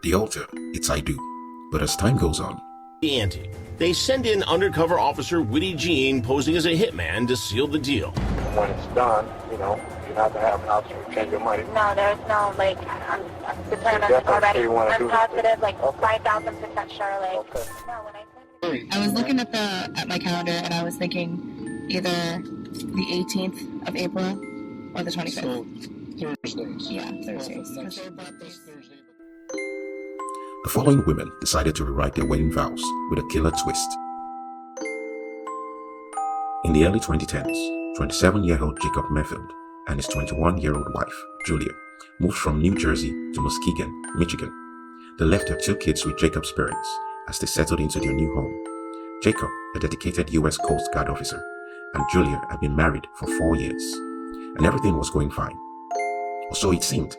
At the altar, it's I do. But as time goes on, The ante. They send in undercover officer Witty Jean posing as a hitman to seal the deal. When it's done, you have to have an option to change your money. No, there's no, I'm determined Definitely already. you wanna I'm do this. positive, 5,000% sure, Okay. No, when I I was looking at my calendar and I was thinking either the 18th of April or the 25th. So Thursdays. Yeah, Thursdays. Well, Because they're that's birthdays. Thursday. the following women decided to rewrite their wedding vows with a killer twist. In the early 2010s, 27-year-old Jacob Mayfield and his 21-year-old wife, Julia, moved from New Jersey to Muskegon, Michigan. They left their 2 kids with Jacob's parents as they settled into their new home. Jacob, a dedicated U.S. Coast Guard officer, and Julia had been married for 4 years, and everything was going fine. Or so it seemed.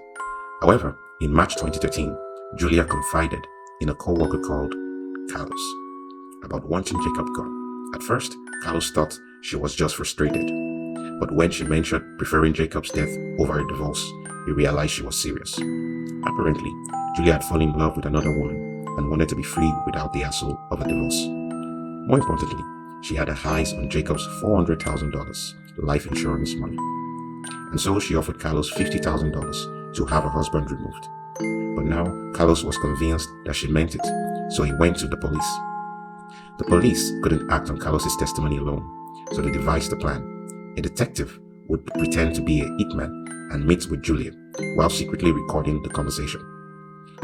However, in March 2013, Julia confided in a co-worker called Carlos about wanting Jacob gone. At first, Carlos thought she was just frustrated, but when she mentioned preferring Jacob's death over a divorce, he realized she was serious. Apparently, Julia had fallen in love with another woman and wanted to be free without the hassle of a divorce. More importantly, she had her eyes on Jacob's $400,000 life insurance money, and so she offered Carlos $50,000 to have her husband removed. But now, Carlos was convinced that she meant it, so he went to the police. The police couldn't act on Carlos's testimony alone, so they devised a plan. A detective would pretend to be a hitman and meet with Julia while secretly recording the conversation.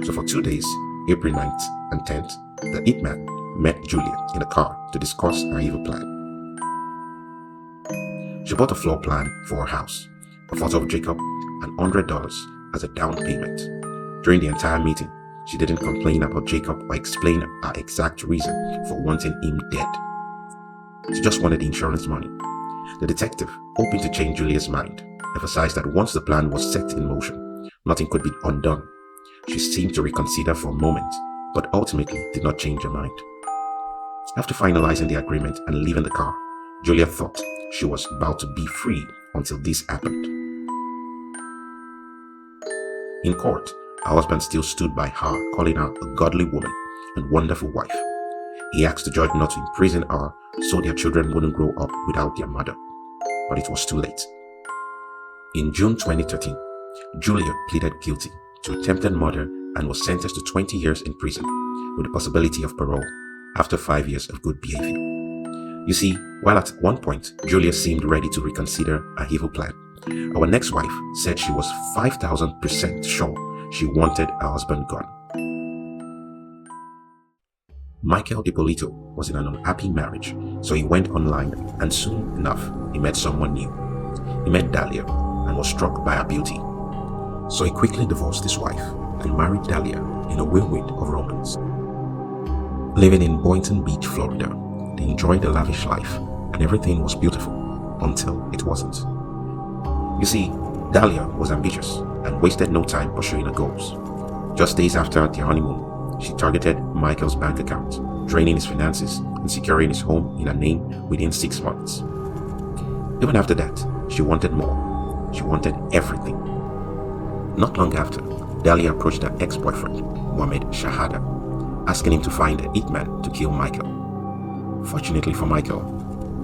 So for 2 days, April 9th and 10th, the hitman met Julia in a car to discuss her evil plan. She bought a floor plan for her house, a photo of Jacob, and $100 as a down payment. During the entire meeting, she didn't complain about Jacob or explain her exact reason for wanting him dead. She just wanted the insurance money. The detective, hoping to change Julia's mind, emphasized that once the plan was set in motion, nothing could be undone. She seemed to reconsider for a moment, but ultimately did not change her mind. After finalizing the agreement and leaving the car, Julia thought she was about to be free until this happened. In court, her husband still stood by her, calling her a godly woman and wonderful wife. He asked the judge not to imprison her so their children wouldn't grow up without their mother, but it was too late. In June 2013, Julia pleaded guilty to attempted murder and was sentenced to 20 years in prison with the possibility of parole after 5 years of good behavior. You see, while at one point Julia seemed ready to reconsider her evil plan, our next wife said she was 5,000% sure she wanted her husband gone. Michael Ippolito was in an unhappy marriage, so he went online and soon enough he met someone new. He met Dahlia and was struck by her beauty. So he quickly divorced his wife and married Dahlia in a whirlwind of romance. Living in Boynton Beach, Florida, they enjoyed a lavish life and everything was beautiful until it wasn't. You see, Dahlia was ambitious and wasted no time pursuing her goals. Just days after their honeymoon, she targeted Michael's bank account, draining his finances and securing his home in her name within 6 months. Even after that, she wanted more. She wanted everything. Not long after, Dahlia approached her ex-boyfriend, Mohammed Shahada, asking him to find a hitman to kill Michael. Fortunately for Michael,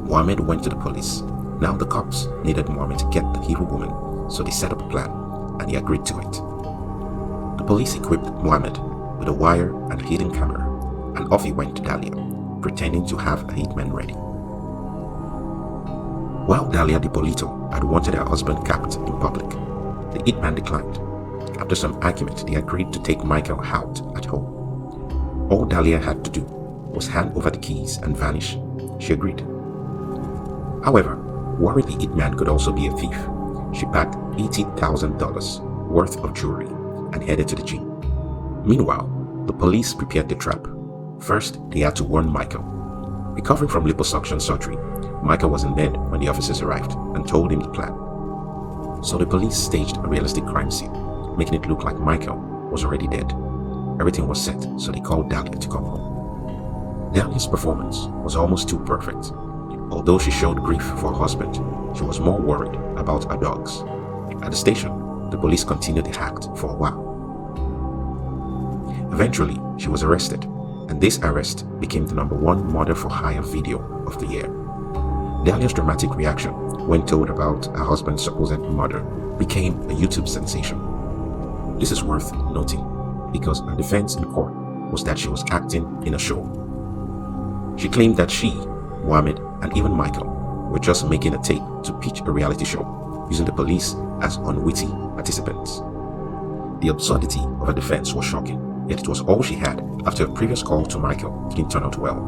Mohammed went to the police. Now the cops needed Mohammed to get the evil woman, so they set up a plan, and he agreed to it. The police equipped Mohammed with a wire and a hidden camera, and off he went to Dahlia, pretending to have a hitman ready. While Dahlia Ippolito had wanted her husband capped in public, the hitman declined. After some argument, they agreed to take Michael out at home. All Dahlia had to do was hand over the keys and vanish. She agreed. However, worried the hitman could also be a thief, she packed $80,000 worth of jewelry and headed to the gym. Meanwhile, the police prepared the trap. First, they had to warn Michael. Recovering from liposuction surgery, Michael was in bed when the officers arrived and told him the plan. So the police staged a realistic crime scene, making it look like Michael was already dead. Everything was set, so they called Dahlia to come home. Dahlia's performance was almost too perfect. Although she showed grief for her husband, she was more worried about her dogs. At the station, the police continued the act for a while. Eventually, she was arrested, and this arrest became the #1 murder for hire video of the year. Dahlia's dramatic reaction when told about her husband's supposed murder became a YouTube sensation. This is worth noting because her defense in court was that she was acting in a show. She claimed that she, Mohammed, and even Michael were just making a tape to pitch a reality show, using the police as unwitting participants. The absurdity of her defense was shocking, yet it was all she had after a previous call to Michael didn't turn out well.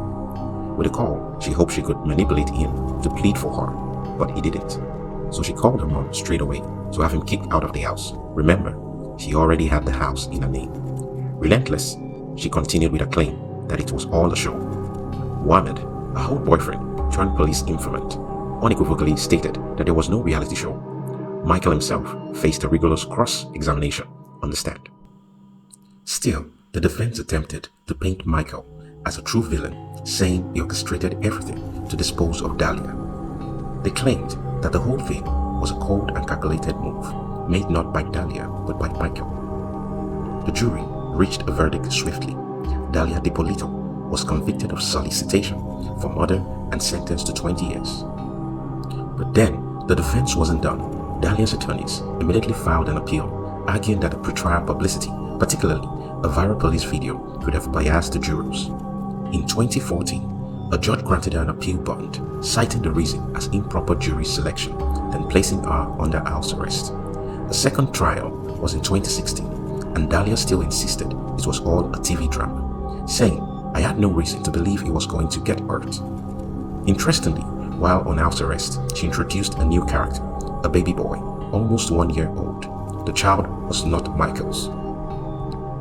With the call, she hoped she could manipulate him to plead for her, but he didn't. So she called her mom straight away to have him kicked out of the house. Remember, she already had the house in her name. Relentless, she continued with her claim that it was all a show. Mohammed, her old boyfriend turned police informant, unequivocally stated that there was no reality show. Michael himself faced a rigorous cross-examination on the stand. Still, the defense attempted to paint Michael as a true villain, saying he orchestrated everything to dispose of Dahlia. They claimed that the whole thing was a cold and calculated move, made not by Dahlia but by Michael. The jury reached a verdict swiftly. Dahlia Dipolito was convicted of solicitation for murder and sentenced to 20 years. But then, the defense wasn't done. Dahlia's attorneys immediately filed an appeal, arguing that the pretrial publicity, particularly a viral police video, could have biased the jurors. In 2014, a judge granted her an appeal bond, citing the reason as improper jury selection, then placing her under house arrest. A second trial was in 2016, and Dahlia still insisted it was all a TV drama, saying, "I had no reason to believe he was going to get hurt." Interestingly, while on house arrest, she introduced a new character, a baby boy, almost 1 year old. The child was not Michael's.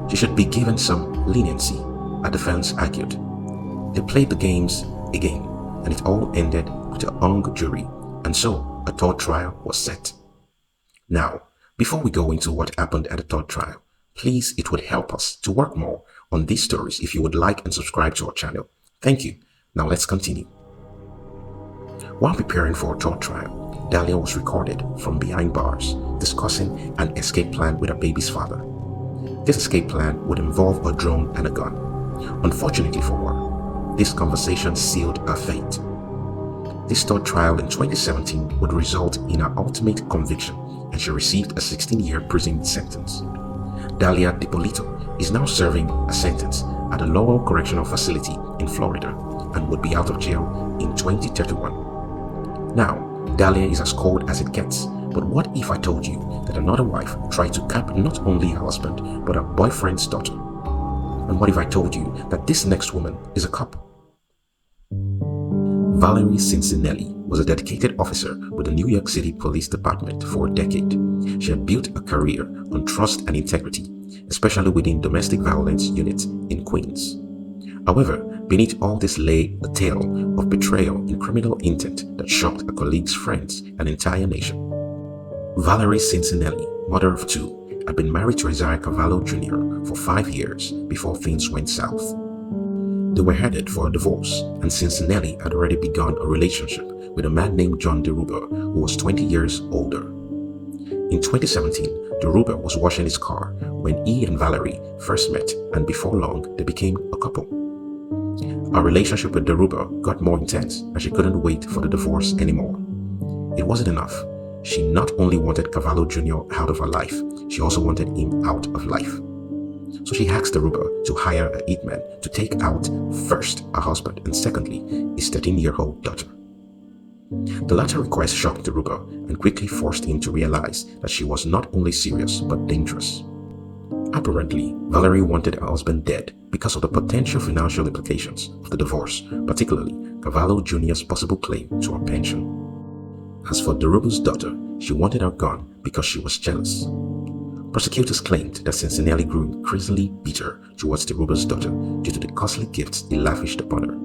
She should be given some leniency, a defense argued. They played the games again, and it all ended with a hung jury, and so a third trial was set. Now, before we go into what happened at the third trial, please, it would help us to work more on these stories if you would like and subscribe to our channel. Thank you. Now let's continue. While preparing for a third trial, Dahlia was recorded from behind bars discussing an escape plan with her baby's father. This escape plan would involve a drone and a gun. Unfortunately for her, this conversation sealed her fate. This third trial in 2017 would result in her ultimate conviction, and she received a 16-year prison sentence. Dahlia Dipolito is now serving a sentence at a Laurel Correctional Facility in Florida and would be out of jail in 2031. Now, Dahlia is as cold as it gets, but what if I told you that another wife tried to cap not only her husband, but her boyfriend's daughter? And what if I told you that this next woman is a cop? Valerie Cincinnelli was a dedicated officer with the New York City Police Department for a decade. She had built a career on trust and integrity, especially within domestic violence units in Queens. However, beneath all this lay a tale of betrayal and criminal intent that shocked her colleagues, friends, and entire nation. Valerie Cincinnelli, mother of two, had been married to Isaiah Cavallo Jr. for 5 years before things went south. They were headed for a divorce, and Cincinnelli had already begun a relationship with a man named John DeRuber, who was 20 years older. In 2017, DeRuber was washing his car when he and Valerie first met, and before long, they became a couple. Her relationship with DeRuber got more intense, and she couldn't wait for the divorce anymore. It wasn't enough. She not only wanted Cavallo Jr. out of her life, she also wanted him out of life. So she asked DeRuber to hire a hitman to take out first her husband and secondly his 13-year-old daughter. The latter request shocked DeRuber and quickly forced him to realize that she was not only serious but dangerous. Apparently, Valerie wanted her husband dead because of the potential financial implications of the divorce, particularly Cavallo Jr.'s possible claim to her pension. As for DeRuber's daughter, she wanted her gone because she was jealous. Prosecutors claimed that Cincinnati grew increasingly bitter towards DeRuber's daughter due to the costly gifts he lavished upon her.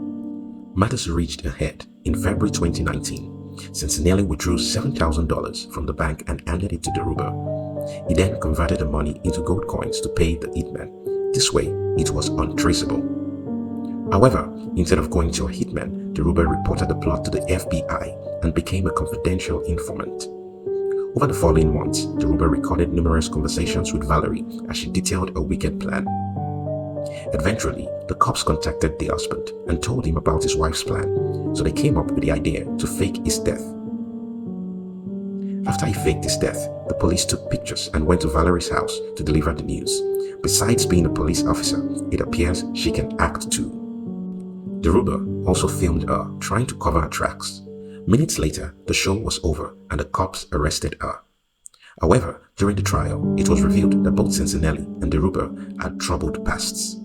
Matters reached a head in February 2019. Cincinnati withdrew $7,000 from the bank and handed it to DeRuber. He then converted the money into gold coins to pay the hitman. This way, it was untraceable. However, instead of going to a hitman, DeRuber reported the plot to the FBI and became a confidential informant. Over the following months, DeRuber recorded numerous conversations with Valerie as she detailed a wicked plan. Eventually, the cops contacted the husband and told him about his wife's plan, so they came up with the idea to fake his death. After he faked his death, the police took pictures and went to Valerie's house to deliver the news. Besides being a police officer, it appears she can act too. Deruba also filmed her trying to cover her tracks. Minutes later, the show was over and the cops arrested her. However, during the trial, it was revealed that both Cincinnati and Deruba had troubled pasts.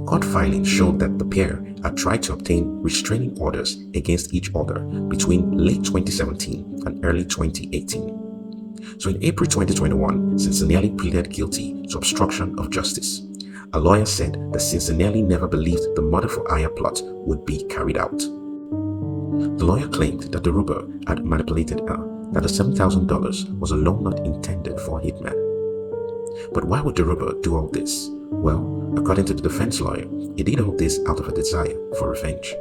Court filings showed that the pair had tried to obtain restraining orders against each other between late 2017 and early 2018. So in April 2021, Cincinnati pleaded guilty to obstruction of justice. A lawyer said that Cincinnati never believed the murder for hire plot would be carried out. The lawyer claimed that Deruba had manipulated her, that the $7,000 was a loan not intended for a hitman. But why would Deruba do all this? Well, according to the defense lawyer, he did all this out of a desire for revenge.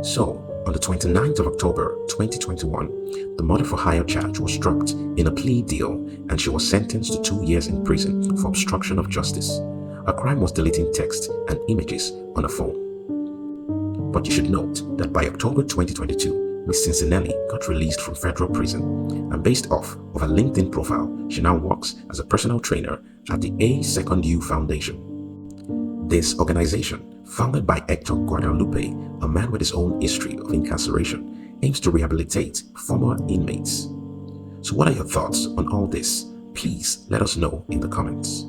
So, on the 29th of October 2021, the murder for hire charge was dropped in a plea deal and she was sentenced to 2 years in prison for obstruction of justice. Her crime was deleting text and images on a phone. But you should note that by October 2022, Miss Cincinnati got released from federal prison, and based off of her LinkedIn profile, she now works as a personal trainer at the A Second U Foundation. This organization, founded by Hector Guadalupe, a man with his own history of incarceration, aims to rehabilitate former inmates. So what are your thoughts on all this? Please let us know in the comments.